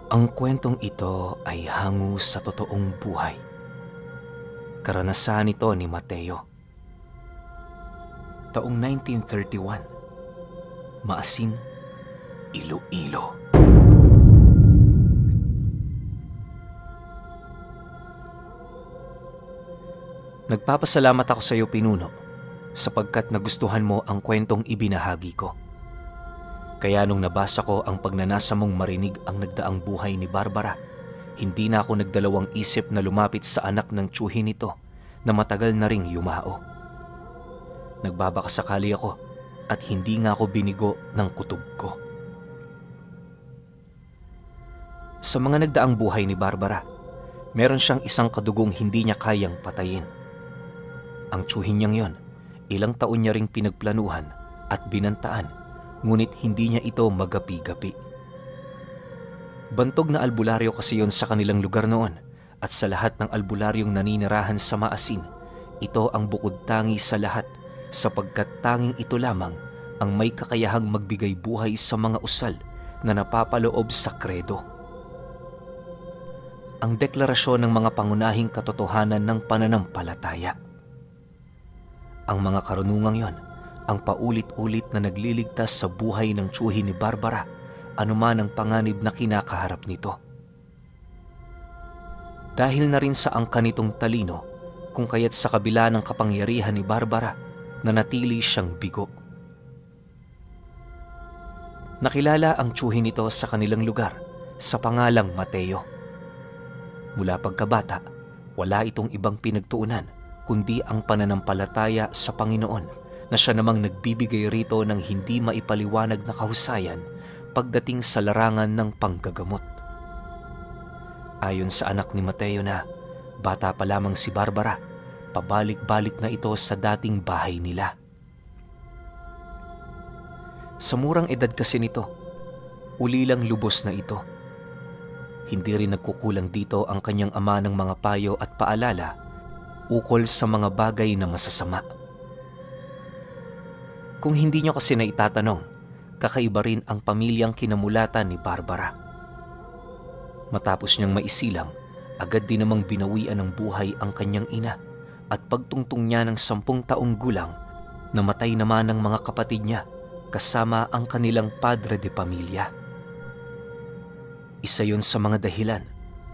Ang kwentong ito ay hango sa totoong buhay. Karanasan ito ni Mateo. Taong 1931, Maasin, Iloilo. Nagpapasalamat ako sa iyo, Pinuno, sapagkat nagustuhan mo ang kwentong ibinahagi ko. Kaya nung nabasa ko ang pagnanasa mong marinig ang nagdaang buhay ni Barbara, hindi na ako nagdalawang isip na lumapit sa anak ng tiyuhin nito na matagal na ring yumao. Nagbabakasakali ako at hindi nga ako binigo ng kutob ko. Sa mga nagdaang buhay ni Barbara, meron siyang isang kadugong hindi niya kayang patayin. Ang tiyuhin niyang yon, ilang taon niya ring pinagplanuhan at binantaan, ngunit hindi niya ito magapi-gapi. Bantog na albularyo kasi yon sa kanilang lugar noon, at sa lahat ng albularyong naninirahan sa Maasin, ito ang bukod tangi sa lahat, sapagkat tanging ito lamang ang may kakayahang magbigay buhay sa mga usal na napapaloob sa kredo. Ang deklarasyon ng mga pangunahing katotohanan ng pananampalataya. Ang mga karunungang yon ang paulit-ulit na nagliligtas sa buhay ng tiyuhin ni Barbara, anuman ang panganib na kinakaharap nito. Dahil na rin sa angka nitong talino, kung kaya't sa kabila ng kapangyarihan ni Barbara, nanatili siyang bigo. Nakilala ang tiyuhin nito sa kanilang lugar sa pangalang Mateo. Mula pagkabata, wala itong ibang pinagtuunan kundi ang pananampalataya sa Panginoon, na siya namang nagbibigay rito ng hindi maipaliwanag na kahusayan pagdating sa larangan ng panggagamot. Ayon sa anak ni Mateo na bata pa lamang si Barbara, pabalik-balik na ito sa dating bahay nila. Sa murang edad kasi nito, ulilang lubos na ito. Hindi rin nagkukulang dito ang kanyang ama ng mga payo at paalala ukol sa mga bagay na masasama. Kung hindi nyo kasi na itatanong, kakaiba rin ang pamilyang kinamulatan ni Barbara. Matapos niyang maisilang, agad din namang binawian ng buhay ang kanyang ina, at pagtungtong niya ng 10 taong gulang, namatay naman ang mga kapatid niya kasama ang kanilang padre de pamilya. Isa yon sa mga dahilan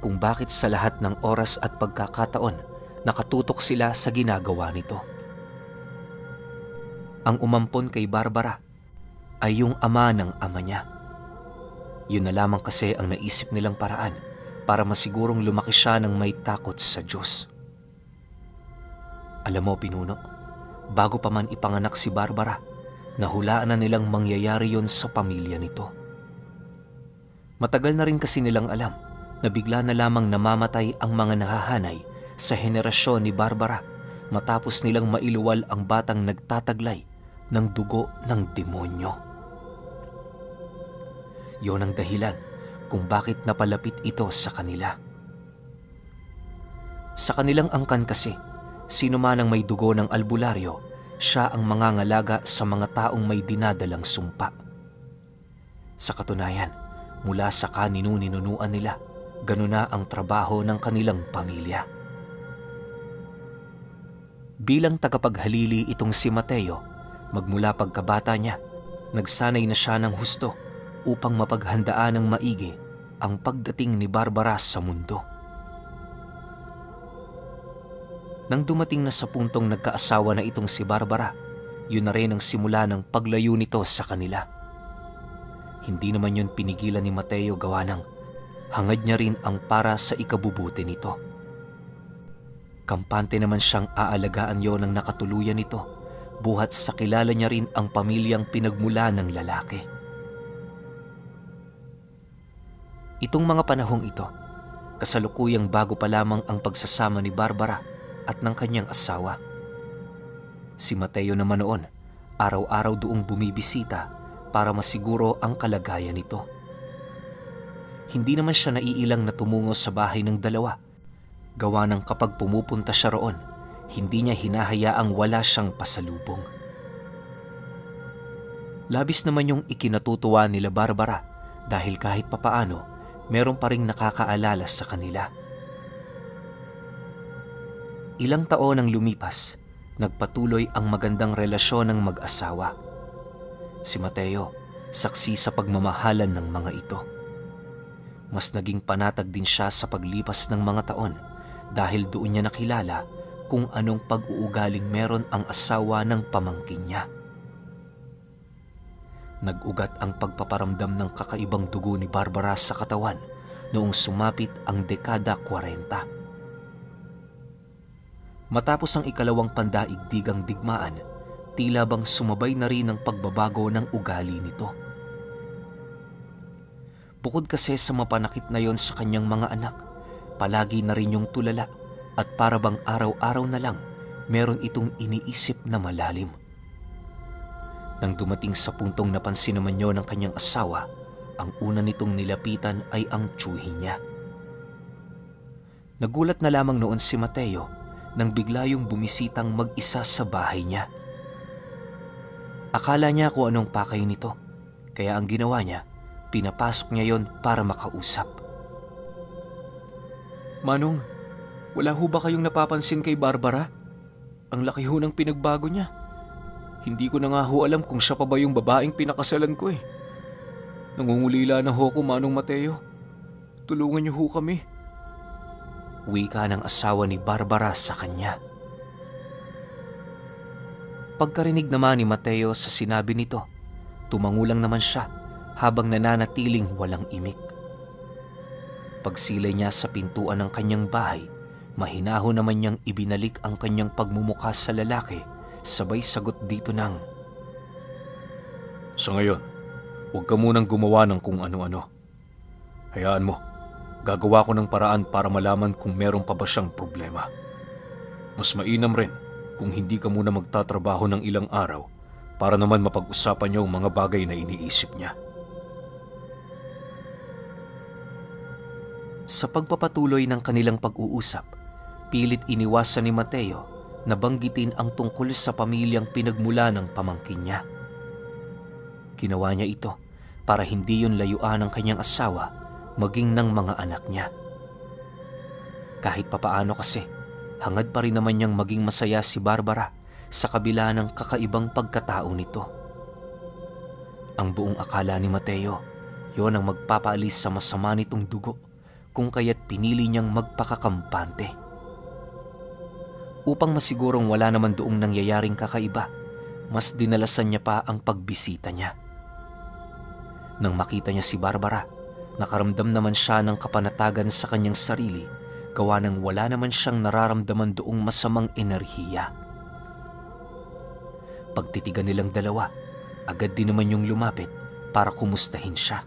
kung bakit sa lahat ng oras at pagkakataon nakatutok sila sa ginagawa nito. Ang umampon kay Barbara ay yung ama ng ama niya. Yun na lamang kasi ang naisip nilang paraan para masigurong lumaki siya ng may takot sa Diyos. Alam mo, Pinuno, bago pa man ipanganak si Barbara, nahulaan na nilang mangyayari yon sa pamilya nito. Matagal na rin kasi nilang alam na bigla na lamang namamatay ang mga nahahanay sa henerasyon ni Barbara matapos nilang mailuwal ang batang nagtataglay ng dugo ng demonyo. Yon ang dahilan kung bakit napalapit ito sa kanila. Sa kanilang angkan kasi, sino man ang may dugo ng albularyo, siya ang mangangalaga sa mga taong may dinadalang sumpa. Sa katunayan, mula sa kaninu-ninunuan nila, ganun na ang trabaho ng kanilang pamilya. Bilang tagapaghalili itong si Mateo, magmula pagkabata niya, nagsanay na siya ng husto upang mapaghandaan ng maigi ang pagdating ni Barbara sa mundo. Nang dumating na sa puntong nagkaasawa na itong si Barbara, yun na rin ang simula ng paglayo nito sa kanila. Hindi naman yun pinigilan ni Mateo gawa ng hangad niya rin ang para sa ikabubuti nito. Kampante naman siyang aalagaan yon ng nakatuluyan nito, buhat sa kilala niya rin ang pamilyang pinagmula ng lalaki. Itong mga panahong ito, kasalukuyang bago pa lamang ang pagsasama ni Barbara at ng kanyang asawa. Si Mateo naman noon, araw-araw doong bumibisita para masiguro ang kalagayan nito. Hindi naman siya naiilang na tumungo sa bahay ng dalawa, gawa ng kapag pumupunta siya roon, hindi niya hinahayaang wala siyang pasalubong. Labis naman yung ikinatutuwa nila Barbara dahil kahit papaano meron pa ring nakakaalala sa kanila. Ilang taon ang lumipas, nagpatuloy ang magandang relasyon ng mag-asawa. Si Mateo, saksi sa pagmamahalan ng mga ito. Mas naging panatag din siya sa paglipas ng mga taon dahil doon niya nakilala kung anong pag-uugaling meron ang asawa ng pamangkin niya. Nag-ugat ang pagpaparamdam ng kakaibang dugo ni Barbara sa katawan noong sumapit ang dekada 40. Matapos ang ikalawang pandaigdigang digmaan, tila bang sumabay na rin ang pagbabago ng ugali nito. Bukod kasi sa mapanakit na yon sa kanyang mga anak, palagi na rin yung tulala at para bang araw-araw na lang meron itong iniisip na malalim. Nang dumating sa puntong napansin naman yon ng kanyang asawa, ang una nitong nilapitan ay ang tiyuhin niya. Nagulat na lamang noon si Mateo nang bigla yung bumisitang mag-isa sa bahay niya. Akala niya kung anong pakay nito, kaya ang ginawa niya, pinapasok niya yon para makausap. "Manong, wala ho ba kayong napapansin kay Barbara? Ang laki ho ng pinagbago niya. Hindi ko na nga ho alam kung siya pa ba yung babaeng pinakasalan ko eh. Nangungulila na ho ko, Manong Mateo. Tulungan niyo ho kami." Wika ng asawa ni Barbara sa kanya. Pagkarinig naman ni Mateo sa sinabi nito, tumangulang naman siya habang nananatiling walang imik. Pagsilay niya sa pintuan ng kanyang bahay, mahinahon naman niyang ibinalik ang kanyang pagmumukha sa lalaki, sabay sagot dito ng, "Sa ngayon, huwag ka munang gumawa ng kung ano-ano. Hayaan mo, gagawa ko ng paraan para malaman kung meron pa ba siyang problema. Mas mainam rin kung hindi ka muna magtatrabaho ng ilang araw para naman mapag-usapan niyo ang mga bagay na iniisip niya." Sa pagpapatuloy ng kanilang pag-uusap, pilit iniwasan ni Mateo na banggitin ang tungkol sa pamilyang pinagmula ng pamangkin niya. Ginawa niya ito para hindi yun layuan ng kanyang asawa maging ng mga anak niya. Kahit papaano kasi, hangad pa rin naman niyang maging masaya si Barbara sa kabila ng kakaibang pagkatao nito. Ang buong akala ni Mateo, yon ang magpapaalis sa masama nitong dugo kung kaya't pinili niyang magpakakampante. Upang masigurong wala naman doong nangyayaring kakaiba, mas dinalasan niya pa ang pagbisita niya. Nang makita niya si Barbara, nakaramdam naman siya ng kapanatagan sa kanyang sarili, gawa ng wala naman siyang nararamdaman doong masamang enerhiya. Pagtitigan nilang dalawa, agad din naman yung lumapit para kumustahin siya.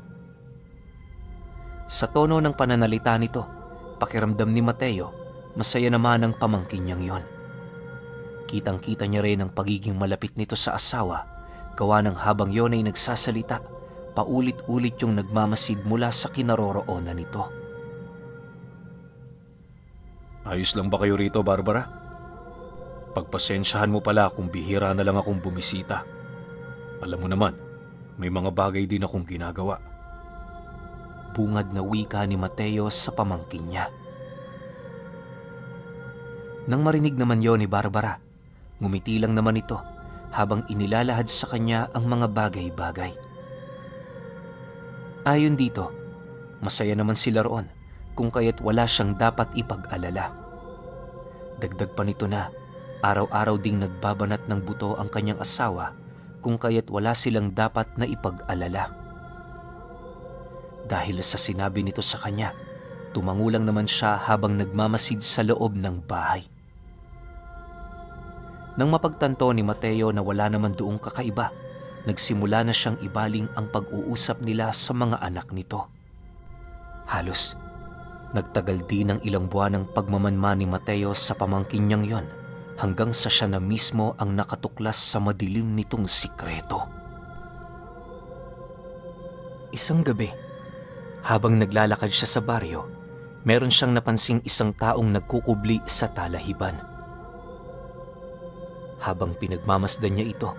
Sa tono ng pananalita nito, pakiramdam ni Mateo, masaya naman ang pamangkin niyang yon. Kitang-kita niya rin ang pagiging malapit nito sa asawa, gawa ng habang yon ay nagsasalita, paulit-ulit yung nagmamasid mula sa kinaroroonan nito. "Ayos lang ba kayo rito, Barbara? Pagpasensyahan mo pala kung bihira na lang akong bumisita. Alam mo naman, may mga bagay din akong ginagawa." Bungad na wika ni Mateo sa pamangkin niya. Nang marinig naman yon ni Barbara, ngumiti lang naman ito habang inilalahad sa kanya ang mga bagay-bagay. Ayon dito, masaya naman sila roon kung kaya't wala siyang dapat ipag-alala. Dagdag pa nito na araw-araw ding nagbabanat ng buto ang kanyang asawa kung kaya't wala silang dapat na ipag-alala. Dahil sa sinabi nito sa kanya, tumangulang naman siya habang nagmamasid sa loob ng bahay. Nang mapagtanto ni Mateo na wala naman doong kakaiba, nagsimula na siyang ibaling ang pag-uusap nila sa mga anak nito. Halos nagtagal din ng ilang buwan ang pagmamanman ni Mateo sa pamangkin niyang yon hanggang sa siya na mismo ang nakatuklas sa madilim nitong sikreto. Isang gabi, habang naglalakad siya sa baryo, meron siyang napansing isang taong nagkukubli sa talahiban. Habang pinagmamasdan niya ito,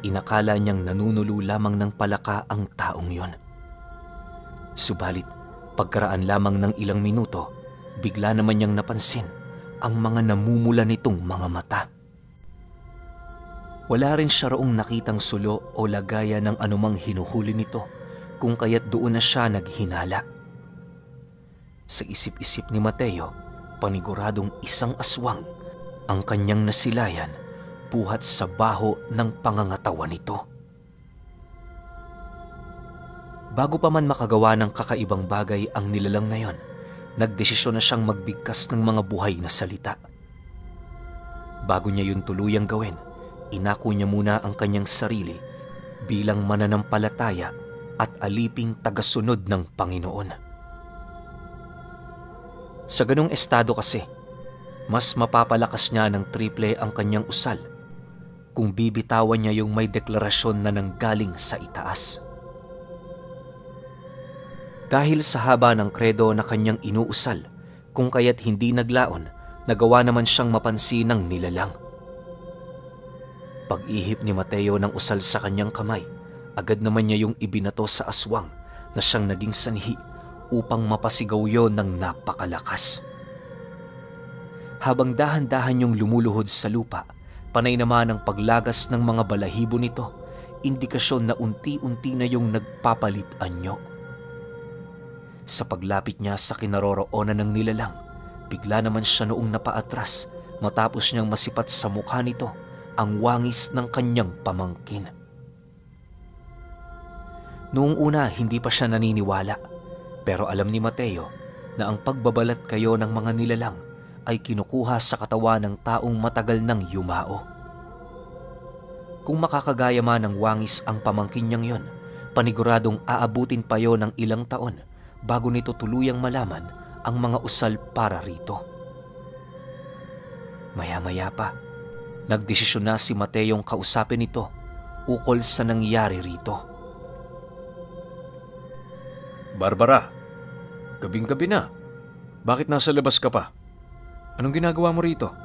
inakala niyang nanunulo lamang ng palaka ang taong yon. Subalit, Pagkaraan lamang ng ilang minuto, bigla naman niyang napansin ang mga namumula nitong mga mata. Wala rin siya roong nakitang sulo o lagaya ng anumang hinuhuli nito, kung kaya't doon na siya naghinala. Sa isip-isip ni Mateo, paniguradong isang aswang ang kanyang nasilayan buhat sa baho ng pangangatawan nito. Bago pa man makagawa ng kakaibang bagay ang nilalang na yon, nagdesisyon na siyang magbigkas ng mga buhay na salita. Bago niya yun tuluyang gawin, inako niya muna ang kanyang sarili bilang mananampalataya at aliping tagasunod ng Panginoon. Sa ganong estado kasi, mas mapapalakas niya ng triple ang kanyang usal kung bibitawan niya yung may deklarasyon na nanggaling sa itaas. Dahil sa haba ng kredo na kanyang inuusal, kung kaya't hindi naglaon, nagawa naman siyang mapansin ng nilalang. Pag-ihip ni Mateo ng usal sa kanyang kamay, agad naman niya yung ibinato sa aswang na siyang naging sanhi upang mapasigaw yon ng napakalakas. Habang dahan-dahan yung lumuluhod sa lupa, panay naman ang paglagas ng mga balahibo nito, indikasyon na unti-unti na yung nagpapalit anyo. Sa paglapit niya sa kinaroroonan ng nilalang, bigla naman siya noong napaatras matapos niyang masipat sa mukha nito ang wangis ng kanyang pamangkin. Noong una, hindi pa siya naniniwala, pero alam ni Mateo na ang pagbabalat kayo ng mga nilalang ay kinukuha sa katawan ng taong matagal nang yumao. Kung makakagaya man ng wangis ang pamangkin niyang yon, paniguradong aabutin pa yon ng ilang taon bago nito tuluyang malaman ang mga usal para rito. Maya-maya pa, nagdesisyon na si Mateong kausapin ito ukol sa nangyari rito. Barbara, gabing-gabi na. Bakit nasa labas ka pa? Anong ginagawa mo rito?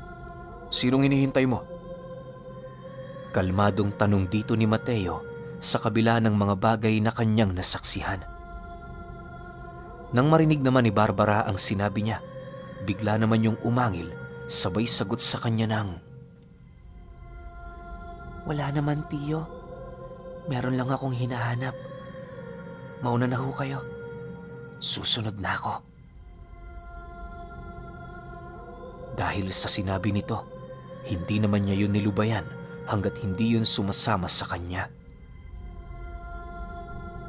Sinong hinihintay mo? Kalmadong tanong dito ni Mateo sa kabila ng mga bagay na kanyang nasaksihan. Nang marinig naman ni Barbara ang sinabi niya, bigla naman yung umangil, sabay sagot sa kanya ng, "Wala naman, Tiyo. Meron lang akong hinahanap. Mauna na ho kayo. Susunod na ako." Dahil sa sinabi nito, hindi naman niya yun nilubayan hanggat hindi yun sumasama sa kanya.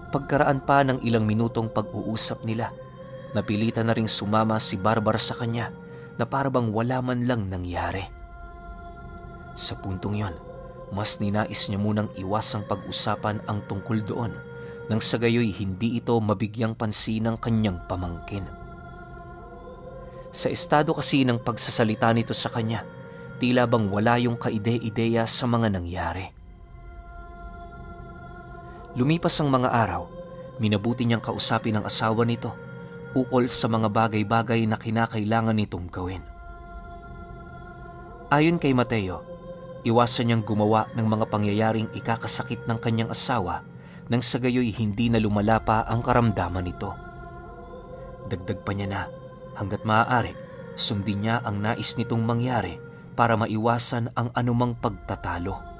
Pagkaraan pa ng ilang minutong pag-uusap nila, napilitan na ring sumama si Barbara sa kanya na parabang wala man lang nangyari. Sa puntong yon, mas ninais niya munang iwasang pag-usapan ang tungkol doon nang sa gayoy hindi ito mabigyang pansin ng kanyang pamangkin. Sa estado kasi ng pagsasalita nito sa kanya, tila bang wala yung kaide-ideya sa mga nangyari. Lumipas ang mga araw, minabuti niyang kausapin ang asawa nito ukol sa mga bagay-bagay na kinakailangan nitong gawin. Ayon kay Mateo, iwasan niyang gumawa ng mga pangyayaring ikakasakit ng kanyang asawa nang sa gayoy hindi na lumala pa ang karamdaman nito. Dagdag pa niya na hanggat maaari, sundin niya ang nais nitong mangyari para maiwasan ang anumang pagtatalo.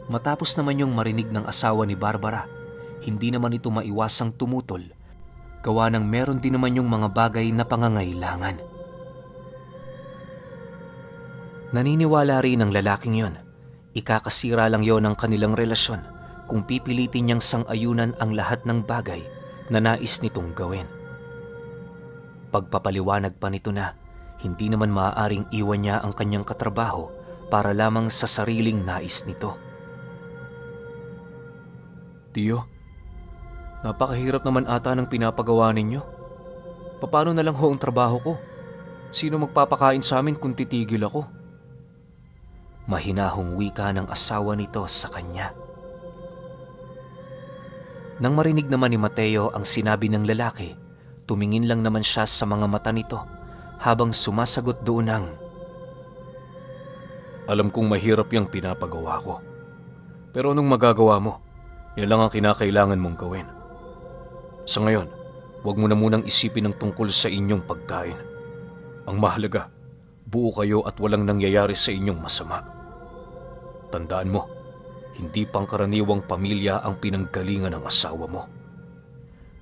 Matapos naman yung marinig ng asawa ni Barbara, hindi naman ito maiwasang tumutol, gawa ng meron din naman yung mga bagay na pangangailangan. Naniniwala rin ang lalaking yon, ikakasira lang yon ang kanilang relasyon kung pipilitin niyang sang-ayunan ang lahat ng bagay na nais nitong gawin. Pagpapaliwanag pa nito na hindi naman maaaring iwan niya ang kanyang katrabaho para lamang sa sariling nais nito. Tiyo, napakahirap naman ata ng pinapagawa ninyo. Paano na lang ho ang trabaho ko? Sino magpapakain sa amin kung titigil ako? Mahinahong wika ng asawa nito sa kanya. Nang marinig naman ni Mateo ang sinabi ng lalaki, tumingin lang naman siya sa mga mata nito habang sumasagot doon ng, "Alam kong mahirap yung pinapagawa ko. Pero anong magagawa mo? Yan lang ang kinakailangan mong gawin. Sa ngayon, huwag mo na munang isipin ang tungkol sa inyong pagkain. Ang mahalaga, buo kayo at walang nangyayari sa inyong masama. Tandaan mo, hindi pangkaraniwang pamilya ang pinanggalingan ng asawa mo.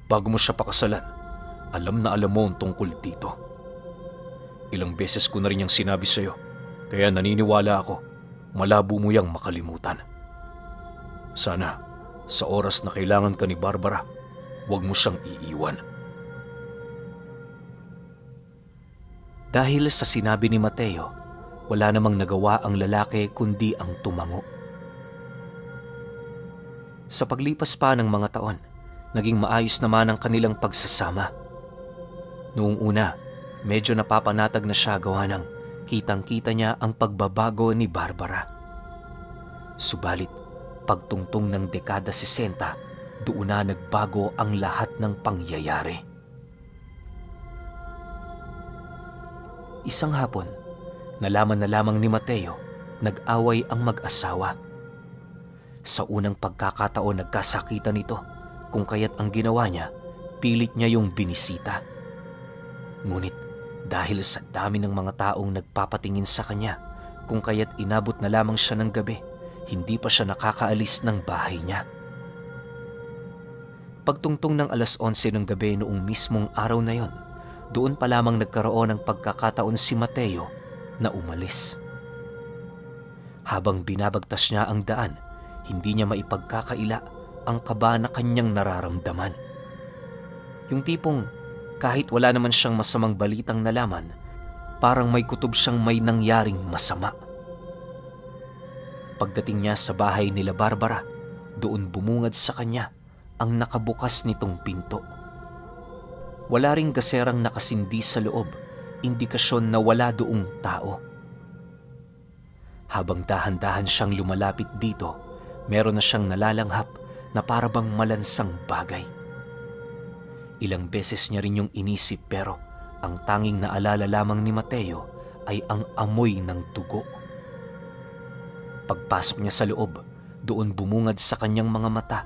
Bago mo siya pakasalan, alam na alam mo ang tungkol dito. Ilang beses ko na rin yung sinabi sa'yo, kaya naniniwala ako, malabo mo yang makalimutan. Sana, sa oras na kailangan ka ni Barbara, huwag mo siyang iiwan. Dahil sa sinabi ni Mateo, wala namang nagawa ang lalaki kundi ang tumango. Sa paglipas pa ng mga taon, naging maayos naman ang kanilang pagsasama. Noong una, medyo napapanatag na siya gawa ng kitang-kita niya ang pagbabago ni Barbara. Subalit, pagtungtong ng dekada 60, doon na nagbago ang lahat ng pangyayari. Isang hapon, nalaman na lamang ni Mateo, nag-away ang mag-asawa. Sa unang pagkakataon nagkasakitan ito, kung kaya't ang ginawa niya, pilit niya yung binisita. Ngunit dahil sa dami ng mga taong nagpapatingin sa kanya, kung kaya't inabot na lamang siya ng gabi, hindi pa siya nakakaalis ng bahay niya. Pagtungtong ng 11:00 ng gabi noong mismong araw na yon, doon pa lamang nagkaroon ng pagkakataon si Mateo na umalis. Habang binabagtas niya ang daan, hindi niya maipagkakaila ang kaba na kanyang nararamdaman. Yung tipong kahit wala naman siyang masamang balitang nalaman, parang may kutob siyang may nangyaring masama. Pagdating niya sa bahay nila Barbara, doon bumungad sa kanya ang nakabukas nitong pinto. Wala ring gaserang nakasindi sa loob, indikasyon na wala doong tao. Habang dahan-dahan siyang lumalapit dito, meron na siyang nalalanghap na parabang malansang bagay. Ilang beses niya rin yung inisip pero ang tanging naalala lamang ni Mateo ay ang amoy ng dugo. Pagpasok niya sa loob, doon bumungad sa kanyang mga mata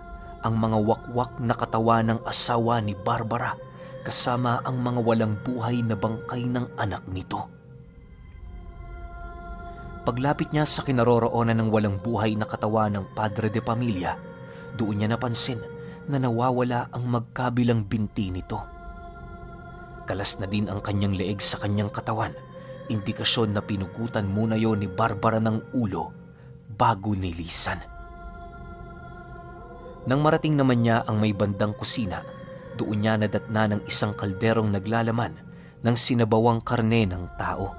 ang mga wakwak na katawan ng asawa ni Barbara kasama ang mga walang buhay na bangkay ng anak nito. Paglapit niya sa kinaroroonan ng walang buhay na katawan ng padre de pamilya, doon niya napansin na nawawala ang magkabilang binti nito. Kalas na din ang kanyang leeg sa kanyang katawan, indikasyon na pinugutan muna yon ni Barbara ng ulo bago nilisan. Nang marating naman niya ang may bandang kusina, doon niya nadatna ng isang kalderong naglalaman ng sinabawang karne ng tao.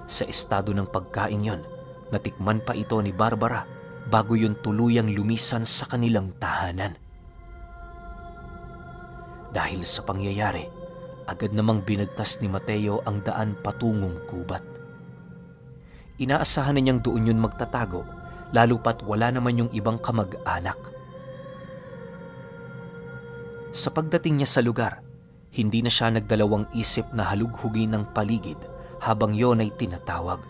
Sa estado ng pagkain yon, natikman pa ito ni Barbara bago yun tuluyang lumisan sa kanilang tahanan. Dahil sa pangyayari, agad namang binagtas ni Mateo ang daan patungong gubat. Inaasahan na niyang doon yun magtatago, lalo pat wala naman yung ibang kamag-anak. Sa pagdating niya sa lugar, hindi na siya nagdalawang isip na halughugin ng paligid habang yon ay tinatawag.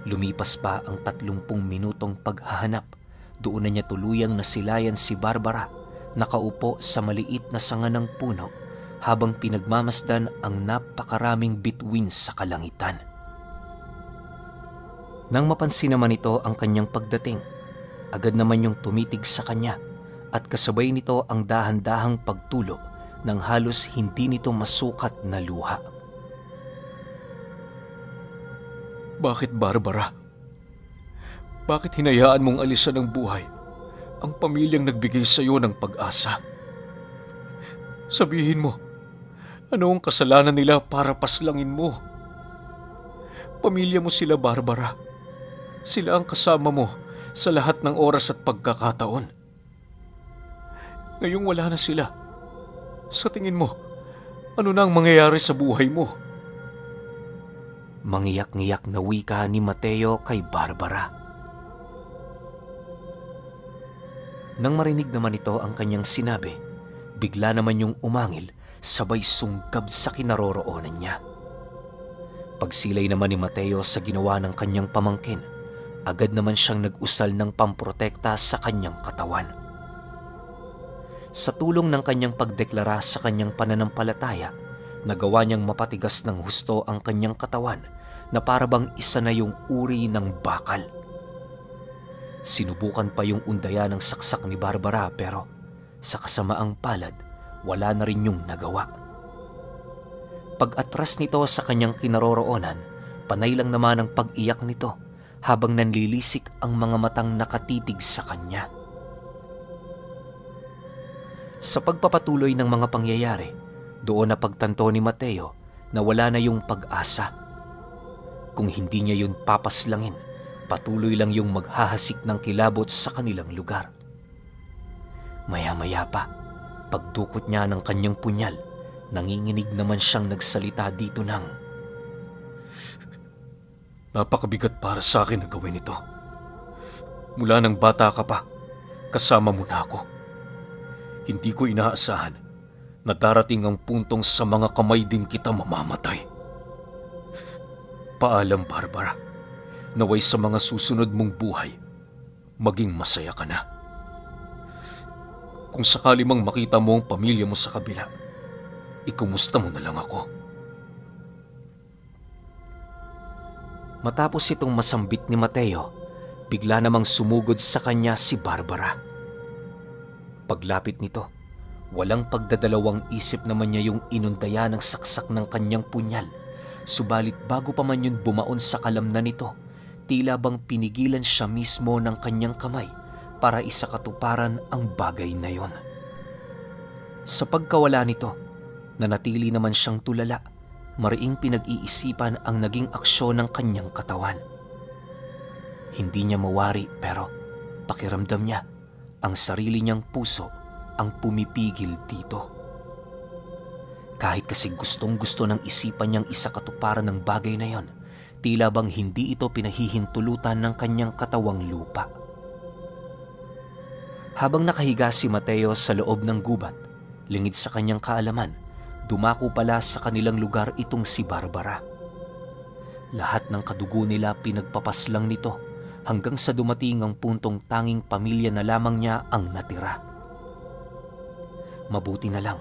Lumipas pa ang 30 minutong paghahanap, doon na niya tuluyang nasilayan si Barbara, nakaupo sa maliit na sanga ng puno habang pinagmamasdan ang napakaraming bituin sa kalangitan. Nang mapansin naman ito ang kanyang pagdating, agad naman yung tumitig sa kanya at kasabay nito ang dahan-dahang pagtulo ng halos hindi nito masukat na luha. Bakit, Barbara? Bakit hinayaan mong alisan ng buhay ang pamilyang nagbigay sa iyo ng pag-asa? Sabihin mo, ano ang kasalanan nila para paslangin mo? Pamilya mo sila, Barbara. Sila ang kasama mo sa lahat ng oras at pagkakataon. Ngayong wala na sila. Sa tingin mo, ano na ang mangyayari sa buhay mo? Mangiyak-ngiyak na wika ni Mateo kay Barbara. Nang marinig naman ito ang kanyang sinabi, bigla naman yung umangil sabay sungkab sa kinaroroonan niya. Pagsilay naman ni Mateo sa ginawa ng kanyang pamangkin, agad naman siyang nag-usal ng pamprotekta sa kanyang katawan. Sa tulong ng kanyang pagdeklara sa kanyang pananampalataya, nagawa niyang mapatigas ng husto ang kanyang katawan na parabang isa na yung uri ng bakal. Sinubukan pa yung undaya ng saksak ni Barbara pero sa kasamaang palad, wala na rin yung nagawa. Pag-atras nito sa kanyang kinaroroonan, panay lang naman ang pag-iyak nito habang nanlilisik ang mga matang nakatitig sa kanya. Sa pagpapatuloy ng mga pangyayari, doon na pagtanto ni Mateo na wala na yung pag-asa. Kung hindi niya yun papaslangin, patuloy lang yung maghahasik ng kilabot sa kanilang lugar. Maya-maya pa, pagdukot niya ng kanyang punyal, nanginginig naman siyang nagsalita dito ng, "Napakabigat para sa akin na gawin ito. Mula nang bata ka pa, kasama mo na ako. Hindi ko inaasahan na darating ang puntong sa mga kamay din kita mamamatay. Paalam, Barbara. Naway sa mga susunod mong buhay, maging masaya ka na. Kung sakali mang makita mo ang pamilya mo sa kabila, ikumusta mo na lang ako." Matapos itong masambit ni Mateo, bigla namang sumugod sa kanya si Barbara. Paglapit nito, walang pagdadalawang isip naman niya yung inundaya ng saksak ng kanyang punyal. Subalit bago pa man yun bumaon sa kalamnan nito, tila bang pinigilan siya mismo ng kanyang kamay para isakatuparan ang bagay na yon. Sa pagkawala nito, nanatili naman siyang tulala, mariing pinag-iisipan ang naging aksyon ng kanyang katawan. Hindi niya mawari pero pakiramdam niya, ang sarili niyang puso ang pumipigil dito. Kahit kasi gustong-gusto ng isipan niyang isakatuparan ng bagay na yon, tila bang hindi ito pinahihintulutan ng kanyang katawang lupa. Habang nakahiga si Mateo sa loob ng gubat, lingid sa kanyang kaalaman, dumako pala sa kanilang lugar itong si Barbara. Lahat ng kadugo nila pinagpapaslang nito hanggang sa dumating ang puntong tanging pamilya na lamang niya ang natira. Mabuti na lang,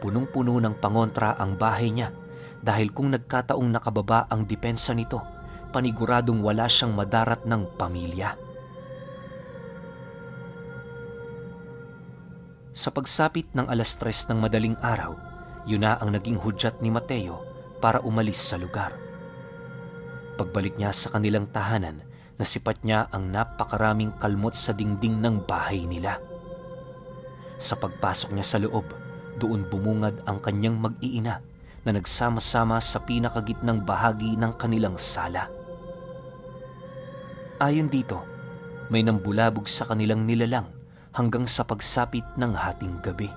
punong-puno ng pangontra ang bahay niya dahil kung nagkataong nakababa ang depensa nito, paniguradong wala siyang madarat ng pamilya. Sa pagsapit ng 3:00 ng madaling araw, yun na ang naging hudyat ni Mateo para umalis sa lugar. Pagbalik niya sa kanilang tahanan, nasipat niya ang napakaraming kalmot sa dingding ng bahay nila. Sa pagpasok niya sa loob, doon bumungad ang kanyang mag-iina na nagsama-sama sa pinakagitnang bahagi ng kanilang sala. Ayon dito, may nambulabog sa kanilang nilalang hanggang sa pagsapit ng hating gabi.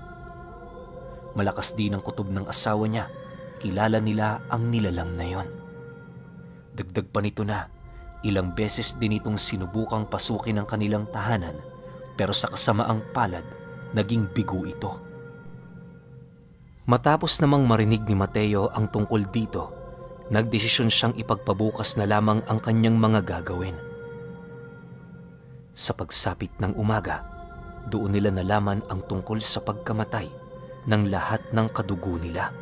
Malakas din ang kutob ng asawa niya, kilala nila ang nilalang na yon. Dagdag pa nito na, ilang beses din itong sinubukang pasukin ang kanilang tahanan pero sa kasamaang palad, naging bigo ito. Matapos namang marinig ni Mateo ang tungkol dito, nagdesisyon siyang ipagpabukas na lamang ang kanyang mga gagawin. Sa pagsapit ng umaga, doon nila nalaman ang tungkol sa pagkamatay ng lahat ng kadugo nila.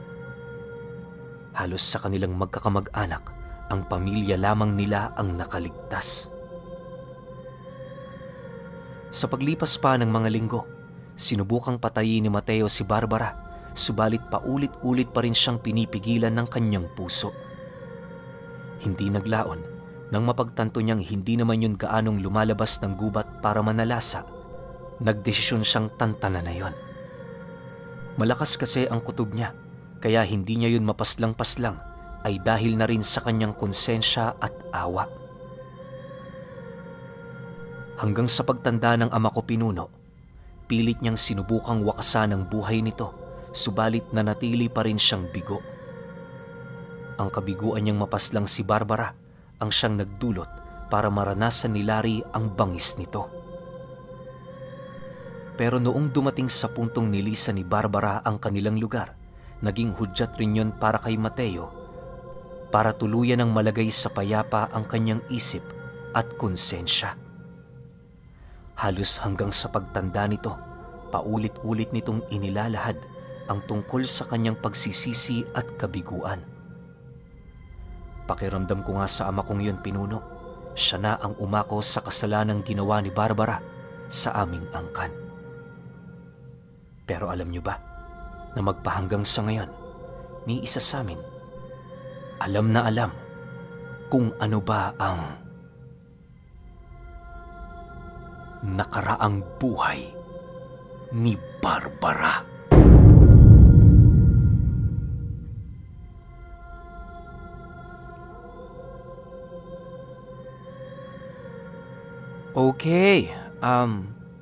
Halos sa kanilang magkakamag-anak, ang pamilya lamang nila ang nakaligtas. Sa paglipas pa ng mga linggo, sinubukang patayin ni Mateo si Barbara, subalit paulit-ulit pa rin siyang pinipigilan ng kanyang puso. Hindi naglaon nang mapagtanto niyang hindi naman yun gaanong lumalabas ng gubat para manalasa, nagdesisyon siyang tantanan na yon. Malakas kasi ang kutob niya, kaya hindi niya yun mapaslang-paslang ay dahil na rin sa kanyang konsensya at awa. Hanggang sa pagtanda ng ama ko pinuno, pilit niyang sinubukang wakasan ang buhay nito, subalit nanatili pa rin siyang bigo. Ang kabiguan niyang mapaslang si Barbara ang siyang nagdulot para maranasan ni Larry ang bangis nito. Pero noong dumating sa puntong nilisan ni Barbara ang kanilang lugar, naging hudyat rin yun para kay Mateo para tuluyan ng malagay sa payapa ang kanyang isip at konsensya. Halos hanggang sa pagtanda nito, Paulit-ulit nitong inilalahad ang tungkol sa kanyang pagsisisi at kabiguan. Pakiramdam ko nga sa ama kong yun, Pinuno, siya na ang umako sa kasalanang ginawa ni Barbara sa aming angkan. Pero alam niyo ba na magpahanggang sa ngayon, ni isa sa amin, alam na alam kung ano ba ang nakaraang buhay ni Barbara. Okay,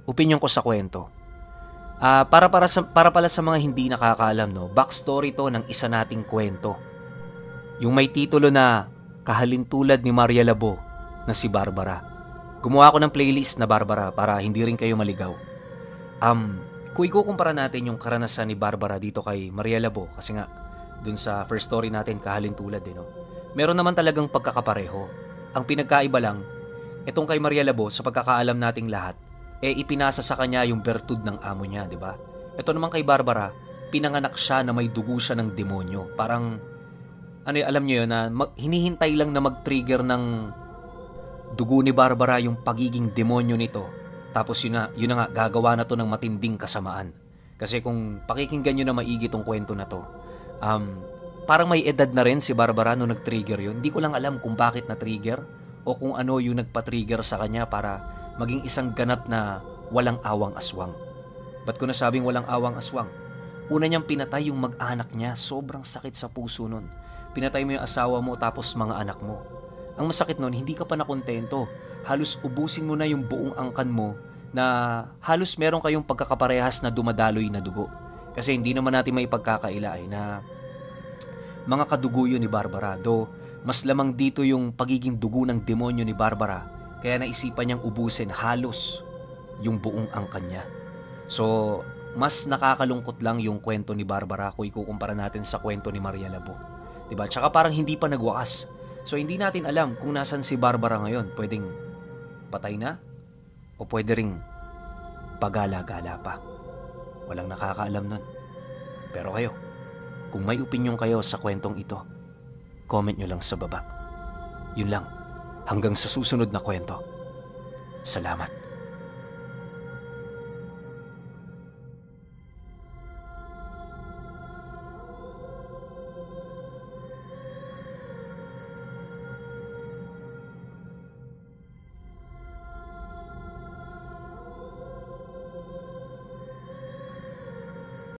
opinion ko sa kwento. Para pala sa mga hindi nakakaalam, no, backstory to ng isa nating kwento. Yung may titulo na Kahalintulad ni Maria Labo na si Barbara. Gumawa ako ng playlist na Barbara para hindi rin kayo maligaw. Kung ikukumpara natin yung karanasan ni Barbara dito kay Maria Labo, kasi nga dun sa first story natin Kahalintulad, no, meron naman talagang pagkakapareho. Ang pinagkaiba lang, itong kay Maria Labo, sa pagkakaalam nating lahat, ipinasa sa kanya yung bertud ng amo niya, di ba? Ito naman kay Barbara, pinanganak siya na may dugo siya ng demonyo. Parang, alam niyo yun, na hinihintay lang na mag-trigger ng dugo ni Barbara yung pagiging demonyo nito. Tapos yun na nga, gagawa na to ng matinding kasamaan. Kasi kung pakikinggan nyo na maigi tong kwento na to, parang may edad na rin si Barbara nung nag-trigger yun. Hindi ko lang alam kung bakit na-trigger o kung ano yung nagpa-trigger sa kanya para maging isang ganap na walang awang aswang. Ba't ko nasabing walang awang aswang? Una niyang pinatay yung mag-anak niya. Sobrang sakit sa puso nun. Pinatay mo yung asawa mo tapos mga anak mo. Ang masakit nun, hindi ka pa nakontento. Halos ubusin mo na yung buong angkan mo na halos meron kayong pagkakaparehas na dumadaloy na dugo. Kasi hindi naman natin may pagkakaila na mga kadugo yun ni Barbara. Mas lamang dito yung pagiging dugo ng demonyo ni Barbara, kaya naisipan niyang ubusin halos yung buong angkan niya. So, mas nakakalungkot lang yung kwento ni Barbara kung ikukumpara natin sa kwento ni Maria Labo. Diba? Tsaka parang hindi pa nagwakas. So, hindi natin alam kung nasan si Barbara ngayon. Pwedeng patay na o pwede ring pagala-gala pa. Walang nakakaalam nun. Pero kayo, kung may opinyon kayo sa kwentong ito, comment nyo lang sa baba. Yun lang. Hanggang sa susunod na kwento. Salamat.